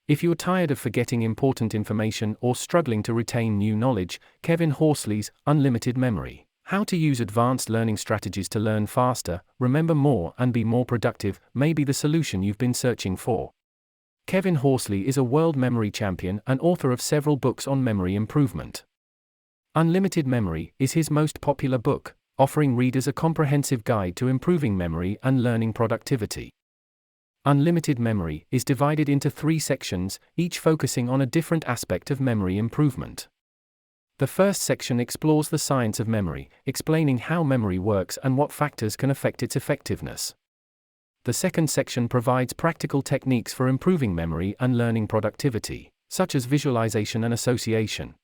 If you're tired of forgetting important information or struggling to retain new knowledge, Kevin Horsley's Unlimited Memory: How to Use Advanced Learning Strategies to Learn Faster, Remember More, and Be More Productive may be the solution you've been searching for. Kevin Horsley is a world memory champion and author of several books on memory improvement. Unlimited Memory is his most popular book, offering readers a comprehensive guide to improving memory and learning productivity. Unlimited Memory is divided into 3 sections, each focusing on a different aspect of memory improvement. The first section explores the science of memory, explaining how memory works and what factors can affect its effectiveness. The second section provides practical techniques for improving memory and learning productivity, such as visualization and association.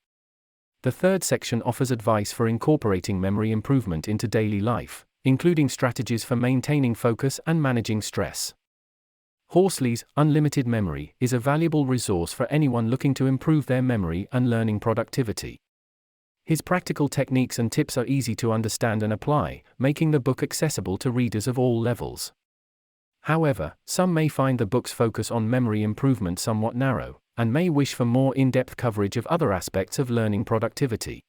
The third section offers advice for incorporating memory improvement into daily life, including strategies for maintaining focus and managing stress. Horsley's Unlimited Memory is a valuable resource for anyone looking to improve their memory and learning productivity. His practical techniques and tips are easy to understand and apply, making the book accessible to readers of all levels. However, some may find the book's focus on memory improvement somewhat narrow, and may wish for more in-depth coverage of other aspects of learning productivity.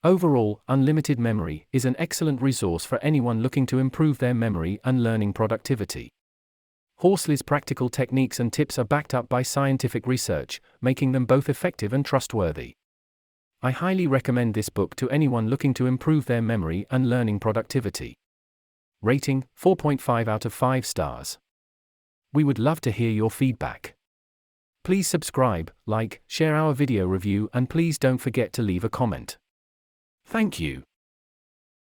Overall, Unlimited Memory is an excellent resource for anyone looking to improve their memory and learning productivity. Horsley's practical techniques and tips are backed up by scientific research, making them both effective and trustworthy. I highly recommend this book to anyone looking to improve their memory and learning productivity. Rating: 4.5 out of 5 stars. We would love to hear your feedback. Please subscribe, like, share our video review, and please don't forget to leave a comment. Thank you.